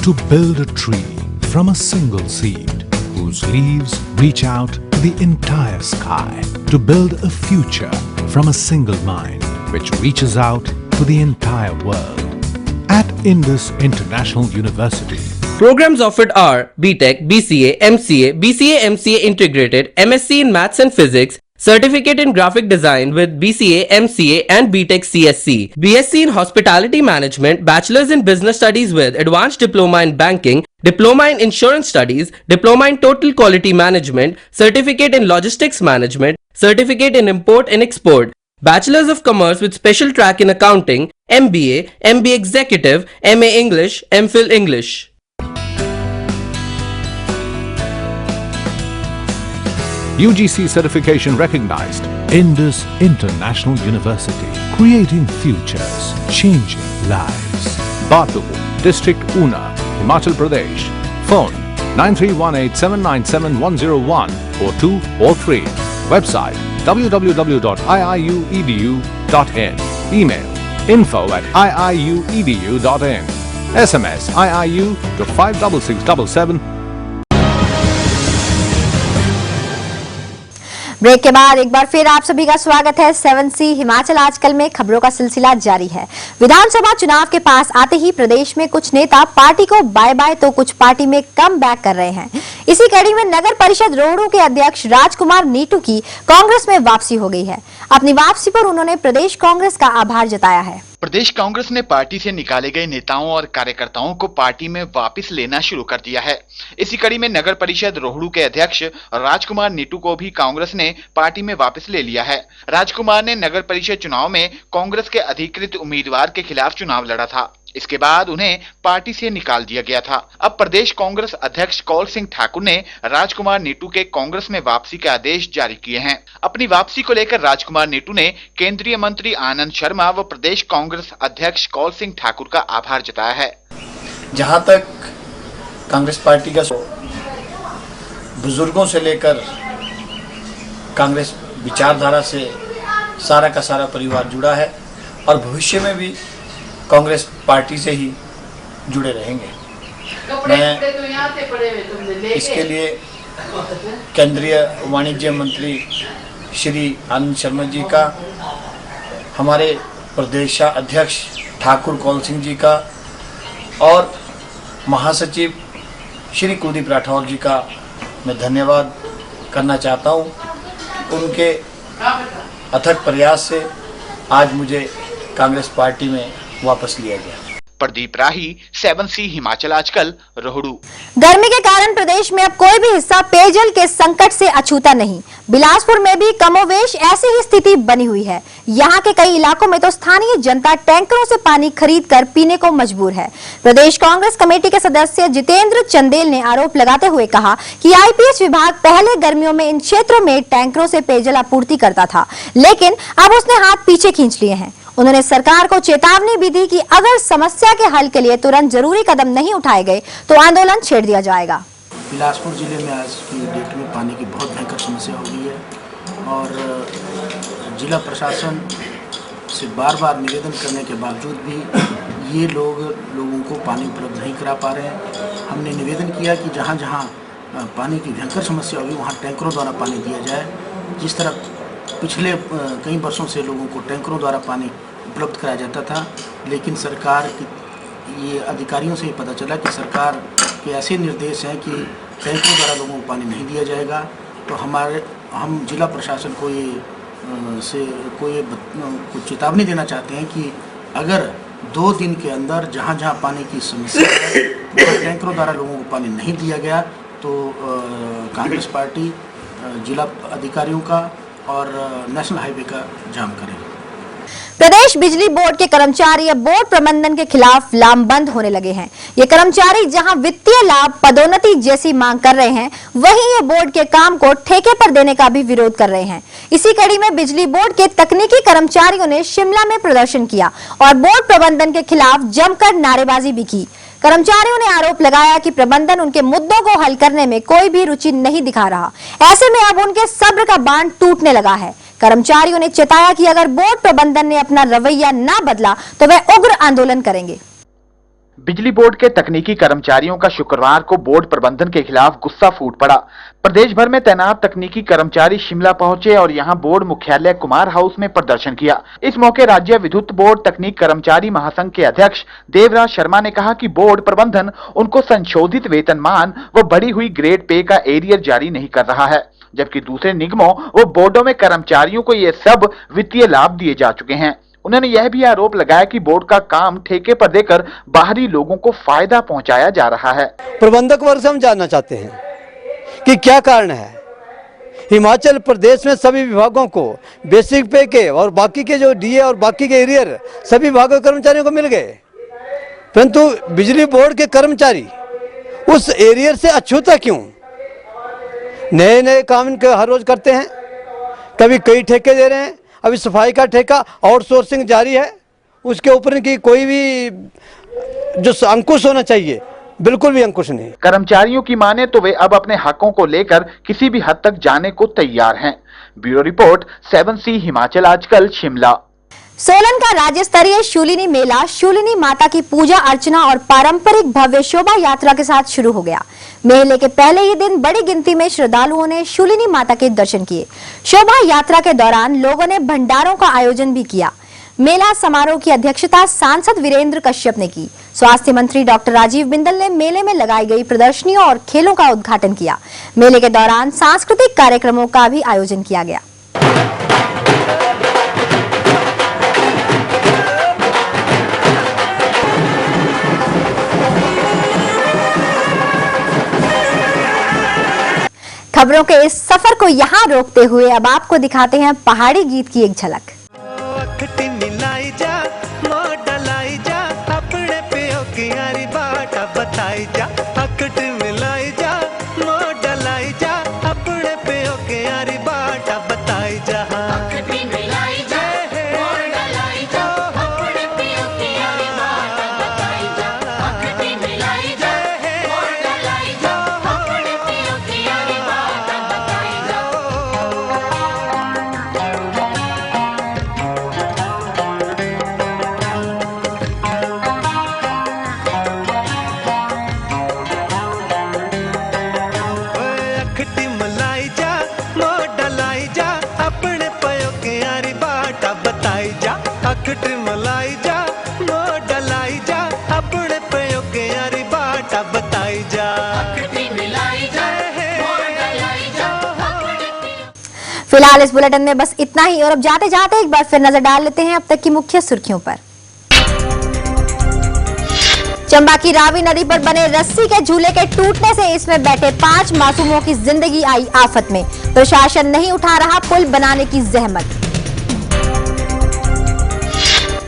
to build a tree from a single seed whose leaves reach out to the entire sky, to build a future from a single mind which reaches out to the entire world. At Indus International University, programs offered are BTech, BCA, MCA, BCA MCA Integrated, MSc in Maths and Physics, Certificate in Graphic Design with BCA, MCA and BTech CSC, BSc in Hospitality Management, Bachelor's in Business Studies with Advanced Diploma in Banking, Diploma in Insurance Studies, Diploma in Total Quality Management, Certificate in Logistics Management, Certificate in Import and Export, Bachelor's of Commerce with Special Track in Accounting, MBA, MBA Executive, MA English, MPhil English. UGC certification recognized. Indus International University, creating futures, changing lives. Batu, District Una, Himachal Pradesh. Phone 9318797101 or 2 or 3. Website www.iiuedu.in. Email info@iiuedu.in. SMS IIU to 56677. Break के बाद एक बार फिर आप सभी का स्वागत है 7C Himachal आजकल में। खबरों का सिलसिला जारी है। विधानसभा चुनाव के पास आते ही प्रदेश में कुछ नेता पार्टी को बाय बाय तो कुछ पार्टी में कम बैक कर रहे हैं। इसी कड़ी में नगर परिषद रोहड़ू के अध्यक्ष राजकुमार नीटू की कांग्रेस में वापसी हो गई है। अपनी वापसी पर उन्होंने प्रदेश कांग्रेस का आभार जताया है। प्रदेश कांग्रेस ने पार्टी से निकाले गए नेताओं और कार्यकर्ताओं को पार्टी में वापस लेना शुरू कर दिया है। इसी कड़ी में नगर परिषद रोहड़ू के अध्यक्ष राजकुमार नीटू को भी कांग्रेस ने पार्टी में वापस ले लिया है। राजकुमार ने नगर परिषद चुनाव में कांग्रेस के अधिकृत उम्मीदवार के खिलाफ चुनाव लड़ा था। इसके बाद उन्हें पार्टी से निकाल दिया गया था। अब प्रदेश कांग्रेस अध्यक्ष कौल सिंह ठाकुर ने राजकुमार नीटू के कांग्रेस में वापसी के आदेश जारी किए हैं। अपनी वापसी को लेकर राजकुमार नीटू ने केंद्रीय मंत्री आनंद शर्मा व प्रदेश कांग्रेस अध्यक्ष कौल सिंह ठाकुर का आभार जताया है। जहां तक कांग्रेस पार्टी का बुजुर्गों से लेकर कांग्रेस विचारधारा से सारा का सारा परिवार जुड़ा है और भविष्य में भी कांग्रेस पार्टी से ही जुड़े रहेंगे। मैं इसके लिए केंद्रीय वाणिज्य मंत्री श्री आनंद शर्मा जी का, हमारे प्रदेश अध्यक्ष ठाकुर कौल सिंह जी का और महासचिव श्री कुलदीप राठौर जी का मैं धन्यवाद करना चाहता हूं। उनके अथक प्रयास से आज मुझे कांग्रेस पार्टी में वापस लिया गया। प्रदीप राही, 7C हिमाचल आजकल, रोहड़ू। गर्मी के कारण प्रदेश में अब कोई भी हिस्सा पेयजल के संकट से अछूता नहीं। बिलासपुर में भी कमोवेश ऐसी ही स्थिति बनी हुई है। यहाँ के कई इलाकों में तो स्थानीय जनता टैंकरों से पानी खरीदकर पीने को मजबूर है। प्रदेश कांग्रेस कमेटी के सदस्य जितेंद्र चंदेल ने आरोप लगाते हुए कहा कि आईपीएच विभाग पहले गर्मियों में इन क्षेत्रों में टैंकरों से पेयजल आपूर्ति करता था, लेकिन अब उसने हाथ पीछे खींच लिए हैं। उन्होंने सरकार को चेतावनी भी दी कि अगर समस्या के हल के लिए तुरंत जरूरी कदम नहीं उठाए गए तो आंदोलन छेड़ दिया जाएगा। बिलासपुर जिले में आज की डेट में पानी की बहुत भयंकर समस्या हो गई है और जिला प्रशासन से बार बार निवेदन करने के बावजूद भी ये लोगों को पानी उपलब्ध नहीं करा पा रहे हैं। हमने निवेदन किया कि जहाँ जहाँ पानी की भयंकर समस्या होगी वहाँ टैंकरों द्वारा पानी दिया जाए। जिस तरह पिछले कई वर्षों से लोगों को टैंकरों द्वारा पानी उपलब्ध कराया जाता था, लेकिन सरकार की ये अधिकारियों से ही पता चला कि सरकार के ऐसे निर्देश हैं कि टैंकरों द्वारा लोगों को पानी नहीं दिया जाएगा। तो हम जिला प्रशासन को चेतावनी देना चाहते हैं कि अगर 2 दिन के अंदर जहाँ जहाँ पानी की समस्या है वहाँ टैंकरों द्वारा लोगों को पानी नहीं दिया गया तो कांग्रेस पार्टी जिला अधिकारियों का और नेशनल हाईवे का जाम करेगी। प्रदेश बिजली बोर्ड के कर्मचारी अब बोर्ड प्रबंधन के खिलाफ लामबंद होने लगे हैं। ये कर्मचारी जहां वित्तीय लाभ, पदोन्नति जैसी मांग कर रहे हैं, वहीं ये बोर्ड के काम को ठेके पर देने का भी विरोध कर रहे हैं। इसी कड़ी में बिजली बोर्ड के तकनीकी कर्मचारियों ने शिमला में प्रदर्शन किया और बोर्ड प्रबंधन के खिलाफ जमकर नारेबाजी भी की। कर्मचारियों ने आरोप लगाया कि प्रबंधन उनके मुद्दों को हल करने में कोई भी रुचि नहीं दिखा रहा। ऐसे में अब उनके सब्र का बांध टूटने लगा है। कर्मचारियों ने चेताया कि अगर बोर्ड प्रबंधन ने अपना रवैया न बदला तो वे उग्र आंदोलन करेंगे। बिजली बोर्ड के तकनीकी कर्मचारियों का शुक्रवार को बोर्ड प्रबंधन के खिलाफ गुस्सा फूट पड़ा। प्रदेश भर में तैनात तकनीकी कर्मचारी शिमला पहुंचे और यहां बोर्ड मुख्यालय कुमार हाउस में प्रदर्शन किया। इस मौके राज्य विद्युत बोर्ड तकनीक कर्मचारी महासंघ के अध्यक्ष देवराज शर्मा ने कहा कि बोर्ड प्रबंधन उनको संशोधित वेतनमान व बढ़ी हुई ग्रेड पे का एरियर जारी नहीं कर रहा है, जबकि दूसरे निगमों व बोर्डों में कर्मचारियों को ये सब वित्तीय लाभ दिए जा चुके हैं। उन्होंने यह भी आरोप लगाया कि बोर्ड का काम ठेके पर देकर बाहरी लोगों को फायदा पहुंचाया जा रहा है। प्रबंधक वर्ग से हम जानना चाहते हैं कि क्या कारण है। हिमाचल प्रदेश में सभी विभागों को बेसिक पे के और बाकी के जो डीए और बाकी के एरियर सभी विभागों के कर्मचारियों को मिल गए, परंतु बिजली बोर्ड के कर्मचारी उस एरियर से अछूता क्यों? नए नए काम इनके हर रोज करते हैं, कभी कई ठेके दे रहे हैं। अभी सफाई का ठेका आउटसोर्सिंग जारी है, उसके ऊपर की कोई भी जो अंकुश होना चाहिए बिल्कुल भी अंकुश नहीं। कर्मचारियों की माने तो वे अब अपने हकों को लेकर किसी भी हद तक जाने को तैयार हैं। ब्यूरो रिपोर्ट 7C हिमाचल आजकल शिमला। सोलन का राज्य स्तरीय शूलिनी मेला शूलिनी माता की पूजा अर्चना और पारंपरिक भव्य शोभा यात्रा के साथ शुरू हो गया। मेले के पहले ही दिन बड़ी गिनती में श्रद्धालुओं ने शूलिनी माता के दर्शन किए। शोभा यात्रा के दौरान लोगों ने भंडारों का आयोजन भी किया। मेला समारोह की अध्यक्षता सांसद वीरेंद्र कश्यप ने की। स्वास्थ्य मंत्री डॉक्टर राजीव बिंदल ने मेले में लगाई गई प्रदर्शनियों और खेलों का उद्घाटन किया। मेले के दौरान सांस्कृतिक कार्यक्रमों का भी आयोजन किया गया। खबरों के इस सफर को यहाँ रोकते हुए अब आपको दिखाते हैं पहाड़ी गीत की एक झलक। फिलहाल इस बुलेटिन में बस इतना ही और अब जाते जाते एक बार फिर नजर डाल लेते हैं अब तक की मुख्य सुर्खियों पर। चंबा की रावी नदी पर बने रस्सी के झूले के टूटने से इसमें बैठे 5 मासूमों की जिंदगी आई आफत में। प्रशासन नहीं उठा रहा पुल बनाने की जहमत।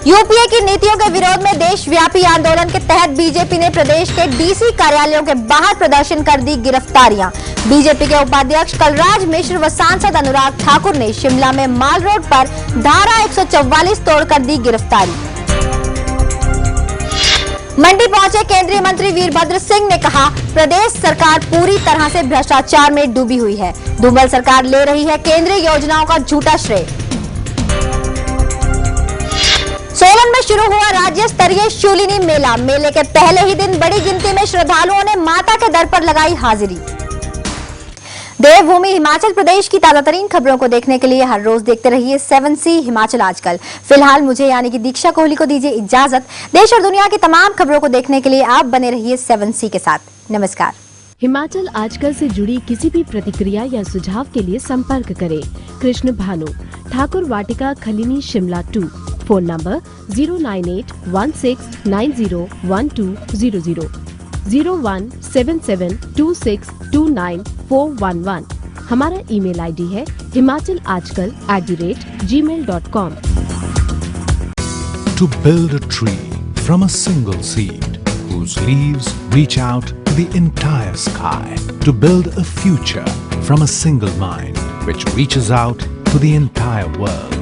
यूपीए की नीतियों के विरोध में देशव्यापी आंदोलन के तहत बीजेपी ने प्रदेश के डीसी कार्यालयों के बाहर प्रदर्शन कर दी गिरफ्तारियां। बीजेपी के उपाध्यक्ष कलराज मिश्र व सांसद अनुराग ठाकुर ने शिमला में माल रोड पर धारा 144 तोड़कर दी गिरफ्तारी। मंडी पहुंचे केंद्रीय मंत्री वीरभद्र सिंह ने कहा, प्रदेश सरकार पूरी तरह से भ्रष्टाचार में डूबी हुई है। धूमल सरकार ले रही है केंद्रीय योजनाओं का झूठा श्रेय। सोलन में शुरू हुआ राज्य स्तरीय शूलिनी मेला। मेले के पहले ही दिन बड़ी गिनती में श्रद्धालुओं ने माता के दर पर लगाई हाजिरी। देवभूमि हिमाचल प्रदेश की ताजा तरीन खबरों को देखने के लिए हर रोज देखते रहिए 7C हिमाचल आजकल। फिलहाल मुझे यानी कि दीक्षा कोहली को दीजिए इजाजत। देश और दुनिया की तमाम खबरों को देखने के लिए आप बने रहिए 7C के साथ। नमस्कार। हिमाचल आजकल से जुड़ी किसी भी प्रतिक्रिया या सुझाव के लिए संपर्क करें कृष्ण भानु, ठाकुर वाटिका, खलीनी, शिमला 2। Phone number 09816901200, 017726294111। हमारा ईमेल आईडी है himachalajkal@gmail.com। To build a tree from a single seed whose leaves reach out to the entire sky. To build a future from a single mind which reaches out to the entire world.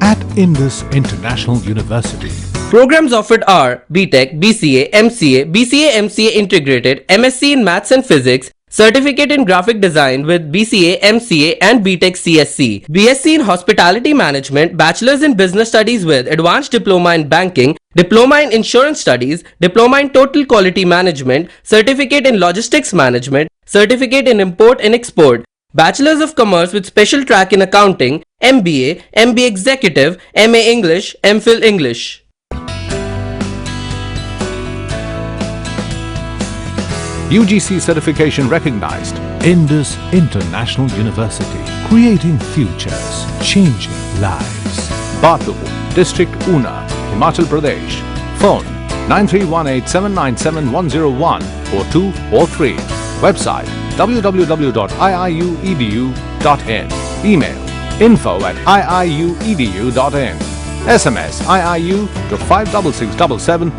At Indus International University, Programs offered are BTech, BCA, MCA, BCA MCA Integrated, MSc in Maths and Physics, Certificate in Graphic Design with BCA, MCA and BTech CSC. BSc in Hospitality Management, Bachelor's in Business Studies with Advanced Diploma in Banking, Diploma in Insurance Studies, Diploma in Total Quality Management, Certificate in Logistics Management, Certificate in Import and Export, Bachelor's of Commerce with Special Track in Accounting, MBA, MBA Executive, MA English, MPhil English. UGC certification recognized. Indus International University. Creating futures. Changing lives. Batu, District Una, Himachal Pradesh. Phone 9318797101 or 2 or 3. Website www.iiuedu.in. Email info@iiuedu.in. SMS IIU to 56677